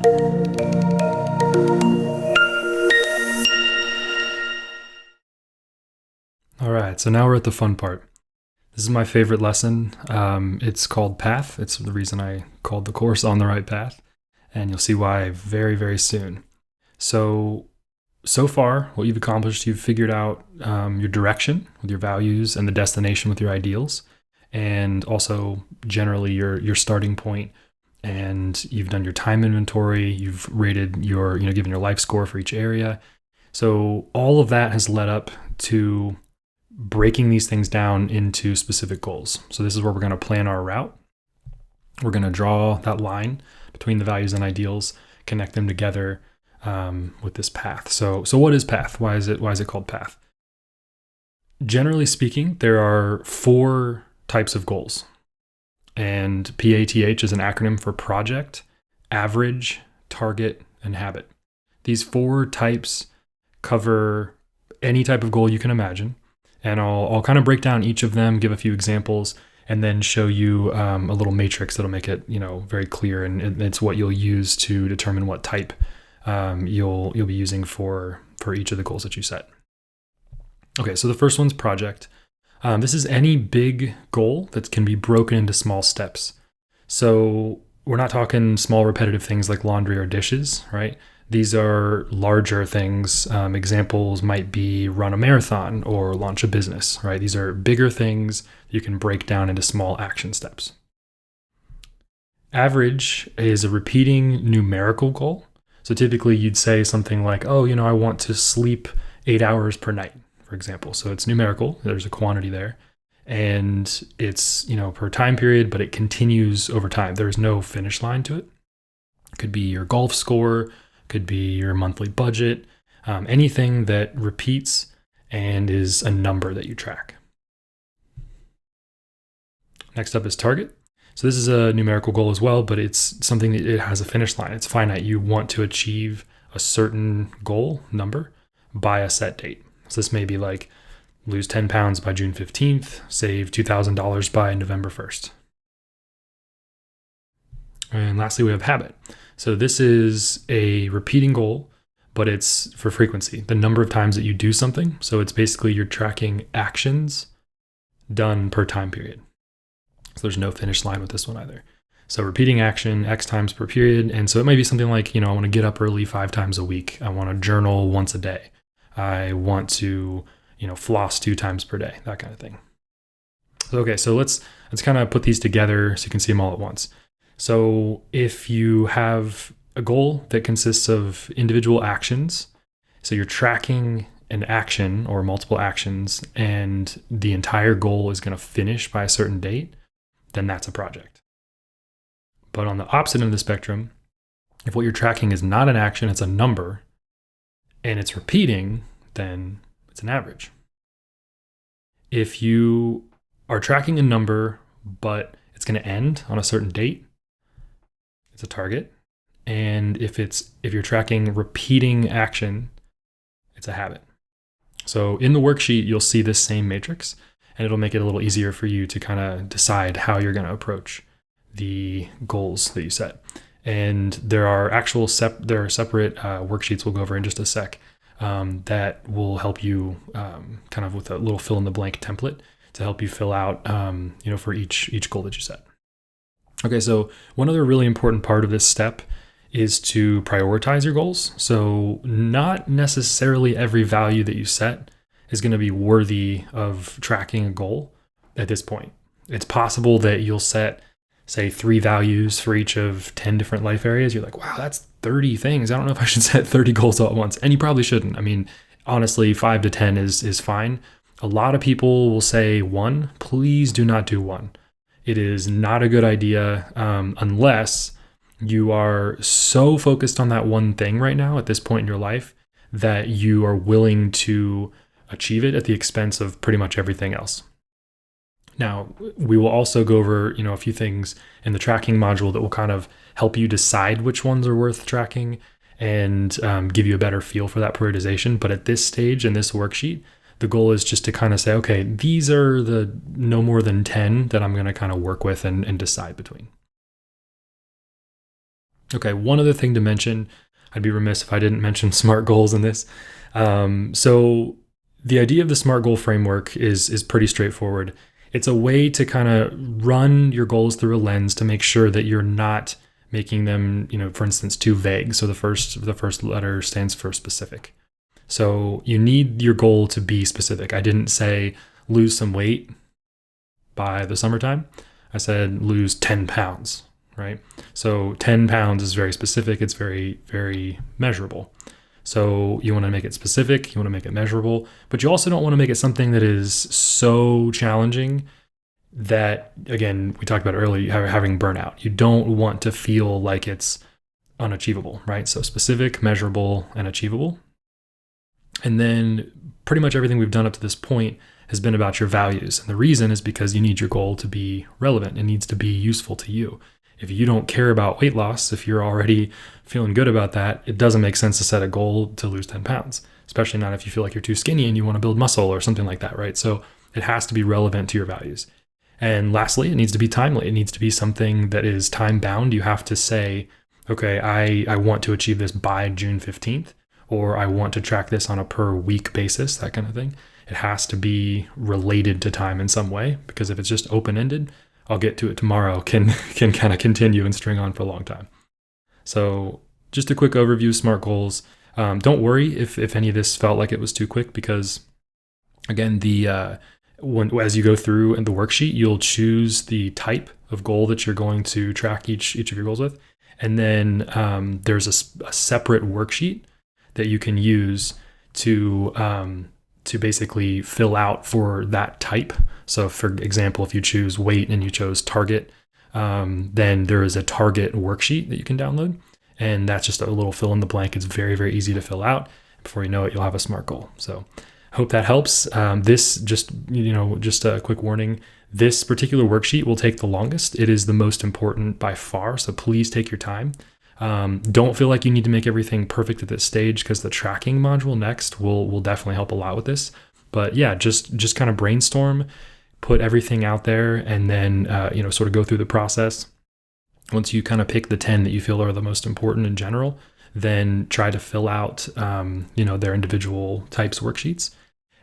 All right, so now we're at the fun part. This is my favorite lesson. It's called Path. It's the reason I called the course On the Right Path, and you'll see why very, very soon. So far, what you've accomplished, you've figured out your direction with your values and the destination with your ideals, and also generally your starting point. And you've done your time inventory. You've rated your, given your life score for each area. So all of that has led up to breaking these things down into specific goals. So this is where we're going to plan our route. We're going to draw that line between the values and ideals, connect them together with this path. So what is path? Why is it called path? Generally speaking, there are 4 types of goals. And PATH is an acronym for project, average, target, and habit. These 4 types cover any type of goal you can imagine. And I'll kind of break down each of them, give a few examples, and then show you a little matrix that'll make it, very clear. And it's what you'll use to determine what type you'll be using for each of the goals that you set. Okay, so the first one's project. This is any big goal that can be broken into small steps. So we're not talking small repetitive things like laundry or dishes, right? These are larger things. Examples might be run a marathon or launch a business, right? These are bigger things you can break down into small action steps. Average is a repeating numerical goal. So typically you'd say something like, I want to sleep 8 hours per night, for example. So it's numerical. There's a quantity there. And it's, per time period, but it continues over time. There's no finish line to it. It could be your golf score, could be your monthly budget, anything that repeats and is a number that you track. Next up is target. So this is a numerical goal as well, but it's something that it has a finish line. It's finite. You want to achieve a certain goal number by a set date. So this may be like lose 10 pounds by June 15th, save $2,000 by November 1st. And lastly, we have habit. So this is a repeating goal, but it's for frequency, the number of times that you do something. So it's basically you're tracking actions done per time period. So there's no finish line with this one either. So repeating action X times per period. And so it might be something like, I want to get up early 5 times a week. I want to journal once a day. I want to, floss 2 times per day, that kind of thing. Okay, so let's kind of put these together so you can see them all at once. So if you have a goal that consists of individual actions, so you're tracking an action or multiple actions, and the entire goal is going to finish by a certain date, then that's a project. But on the opposite end of the spectrum, if what you're tracking is not an action, it's a number, and it's repeating, then it's an average. If you are tracking a number, but it's going to end on a certain date, it's a target. And if you're tracking repeating action, it's a habit. So in the worksheet, you'll see this same matrix, and it'll make it a little easier for you to kind of decide how you're going to approach the goals that you set. And there are separate worksheets we'll go over in just a sec that will help you kind of with a little fill in the blank template to help you fill out, for each goal that you set. Okay, so one other really important part of this step is to prioritize your goals. So not necessarily every value that you set is going to be worthy of tracking a goal at this point. It's possible that you'll set, say, 3 values for each of 10 different life areas. You're like, wow, that's 30 things. I don't know if I should set 30 goals all at once. And you probably shouldn't. I mean, honestly, 5 to 10 is fine. A lot of people will say 1. Please do not do 1. It is not a good idea unless you are so focused on that one thing right now at this point in your life that you are willing to achieve it at the expense of pretty much everything else. Now, we will also go over, a few things in the tracking module that will kind of help you decide which ones are worth tracking and give you a better feel for that prioritization. But at this stage in this worksheet, the goal is just to kind of say, okay, these are the no more than 10 that I'm going to kind of work with and decide between. Okay, one other thing to mention, I'd be remiss if I didn't mention SMART goals in this. So the idea of the SMART goal framework is pretty straightforward. It's a way to kind of run your goals through a lens to make sure that you're not making them, for instance, too vague. So the first letter stands for specific. So you need your goal to be specific. I didn't say lose some weight by the summertime. I said lose 10 pounds, right? So 10 pounds is very specific. It's very, very measurable. So you want to make it specific, you want to make it measurable, but you also don't want to make it something that is so challenging that, again, we talked about earlier, having burnout. You don't want to feel like it's unachievable, right? So specific, measurable, and achievable. And then pretty much everything we've done up to this point has been about your values. And the reason is because you need your goal to be relevant. It needs to be useful to you. If you don't care about weight loss, if you're already feeling good about that, it doesn't make sense to set a goal to lose 10 pounds, especially not if you feel like you're too skinny and you want to build muscle or something like that, right? So it has to be relevant to your values. And lastly, it needs to be timely. It needs to be something that is time bound. You have to say, okay, I want to achieve this by June 15th, or I want to track this on a per week basis, that kind of thing. It has to be related to time in some way, because if it's just open-ended, I'll get to it tomorrow, can kind of continue and string on for a long time. So just a quick overview of SMART goals. Don't worry if any of this felt like it was too quick, because again, as you go through in the worksheet, you'll choose the type of goal that you're going to track each of your goals with. And then there's a separate worksheet that you can use to basically fill out for that type. So for example, if you choose weight and you chose target, then there is a target worksheet that you can download. And that's just a little fill in the blank. It's very, very easy to fill out. Before you know it, you'll have a SMART goal. So hope that helps. This just a quick warning. This particular worksheet will take the longest. It is the most important by far. So please take your time. Don't feel like you need to make everything perfect at this stage, because the tracking module next will definitely help a lot with this. But yeah, just kind of brainstorm, put everything out there, and then sort of go through the process. Once you kind of pick the 10 that you feel are the most important in general, then try to fill out their individual types worksheets.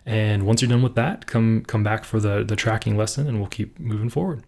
And once you're done with that, come back for the tracking lesson, and we'll keep moving forward.